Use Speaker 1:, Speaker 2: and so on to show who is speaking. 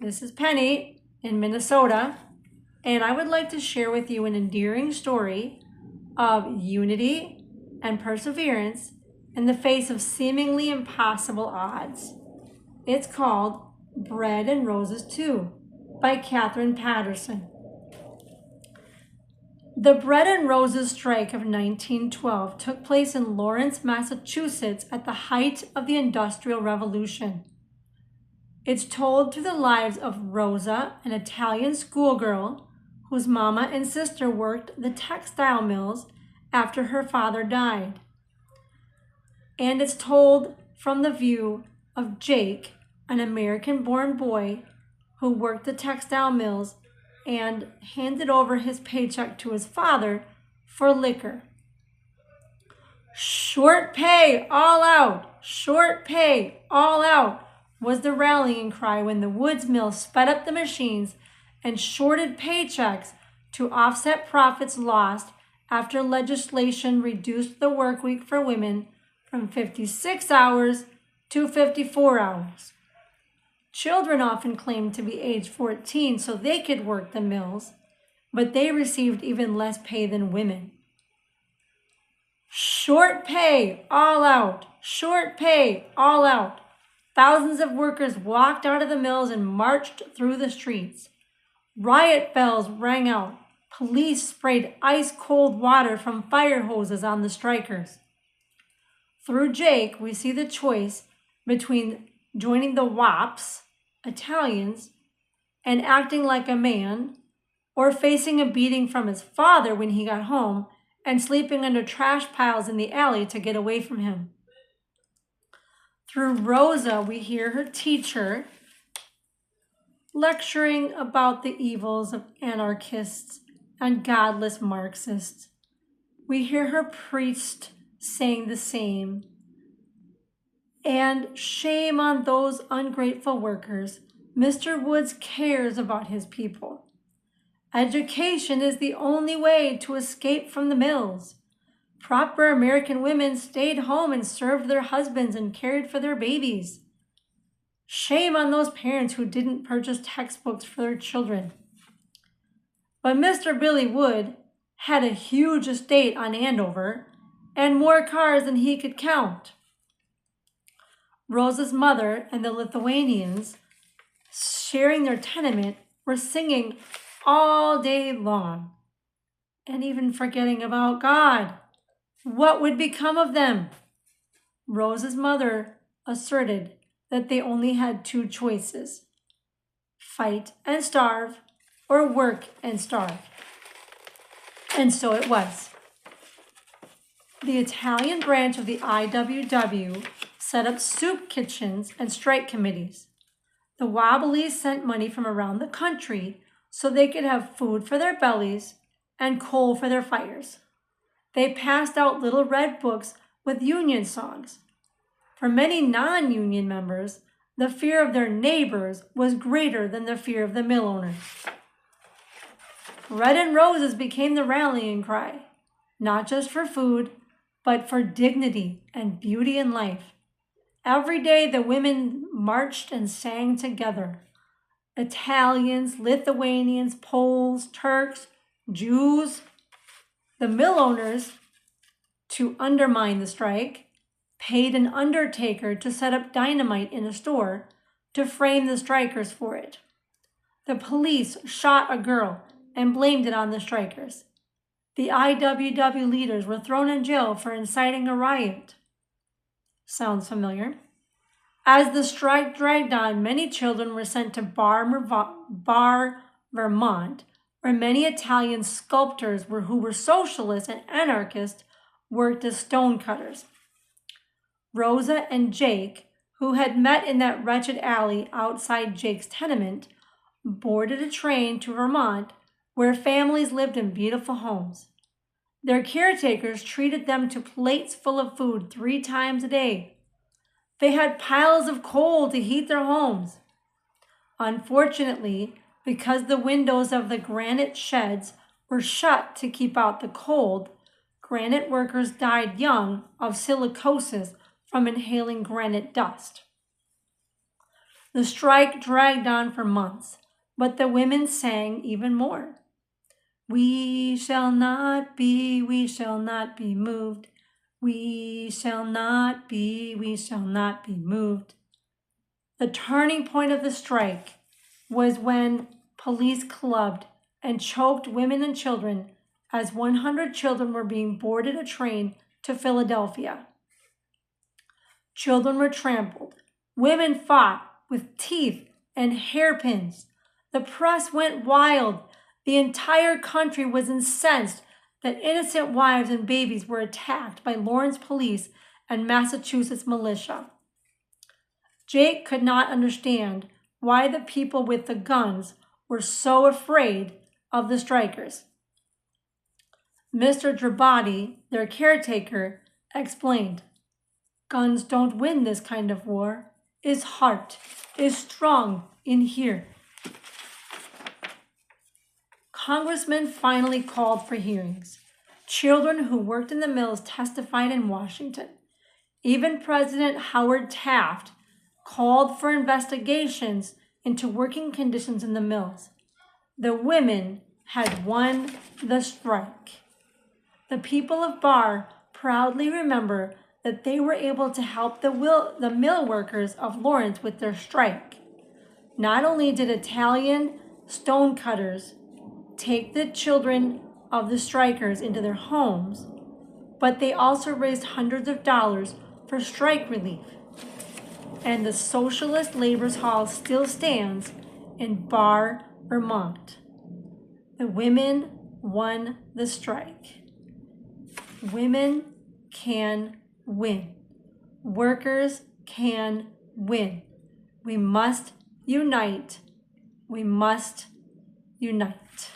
Speaker 1: This is Penny in Minnesota, and I would like to share with you an endearing story of unity and perseverance in the face of seemingly impossible odds. It's called Bread and Roses 2 by Catherine Patterson. The Bread and Roses strike of 1912 took place in Lawrence, Massachusetts at the height of the Industrial Revolution. It's told through the lives of Rosa, an Italian schoolgirl whose mama and sister worked the textile mills after her father died. And it's told from the view of Jake, an American-born boy who worked the textile mills and handed over his paycheck to his father for liquor. "Short pay, all out! Short pay, all out!" was the rallying cry when the Woods Mill sped up the machines and shorted paychecks to offset profits lost after legislation reduced the work week for women from 56 hours to 54 hours. Children often claimed to be age 14 so they could work the mills, but they received even less pay than women. Short pay, all out! Short pay, all out! Thousands of workers walked out of the mills and marched through the streets. Riot bells rang out. Police sprayed ice-cold water from fire hoses on the strikers. Through Jake, we see the choice between joining the WAPs, Italians, and acting like a man, or facing a beating from his father when he got home and sleeping under trash piles in the alley to get away from him. Through Rosa, we hear her teacher lecturing about the evils of anarchists and godless Marxists. We hear her priest saying the same. And shame on those ungrateful workers. Mr. Woods cares about his people. Education is the only way to escape from the mills. Proper American women stayed home and served their husbands and cared for their babies. Shame on those parents who didn't purchase textbooks for their children. But Mr. Billy Wood had a huge estate on Andover and more cars than he could count. Rosa's mother and the Lithuanians, sharing their tenement, were singing all day long and even forgetting about God. What would become of them? Rosa's mother asserted that they only had two choices: fight and starve, or work and starve. And so it was. The Italian branch of the IWW set up soup kitchens and strike committees. The Wobblies sent money from around the country so they could have food for their bellies and coal for their fires. They passed out little red books with union songs. For many non-union members, the fear of their neighbors was greater than the fear of the mill owners. Bread and Roses became the rallying cry, not just for food, but for dignity and beauty in life. Every day the women marched and sang together. Italians, Lithuanians, Poles, Turks, Jews. The mill owners, to undermine the strike, paid an undertaker to set up dynamite in a store to frame the strikers for it. The police shot a girl and blamed it on the strikers. The IWW leaders were thrown in jail for inciting a riot. Sounds familiar? As the strike dragged on, many children were sent to Bar, Vermont, where many Italian sculptors who were socialists and anarchists worked as stonecutters. Rosa and Jake, who had met in that wretched alley outside Jake's tenement, boarded a train to Vermont, where families lived in beautiful homes. Their caretakers treated them to plates full of food 3 times a day. They had piles of coal to heat their homes. Unfortunately, because the windows of the granite sheds were shut to keep out the cold, granite workers died young of silicosis from inhaling granite dust. The strike dragged on for months, but the women sang even more. We shall not be moved. We shall not be moved. The turning point of the strike was when police clubbed and choked women and children as 100 children were being boarded a train to Philadelphia. Children were trampled. Women fought with teeth and hairpins. The press went wild. The entire country was incensed that innocent wives and babies were attacked by Lawrence police and Massachusetts militia. Jake could not understand why the people with the guns were so afraid of the strikers. Mr. Drabati, their caretaker, explained, "Guns don't win this kind of war. His heart is strong in here." Congressmen finally called for hearings. Children who worked in the mills testified in Washington. Even President Howard Taft called for investigations into working conditions in the mills. The women had won the strike. The people of Barr proudly remember that they were able to help the mill workers of Lawrence with their strike. Not only did Italian stonecutters take the children of the strikers into their homes, but they also raised hundreds of dollars for strike relief. And the Socialist Labor's Hall still stands in Barr, Vermont. The women won the strike. Women can win. Workers can win. We must unite. We must unite.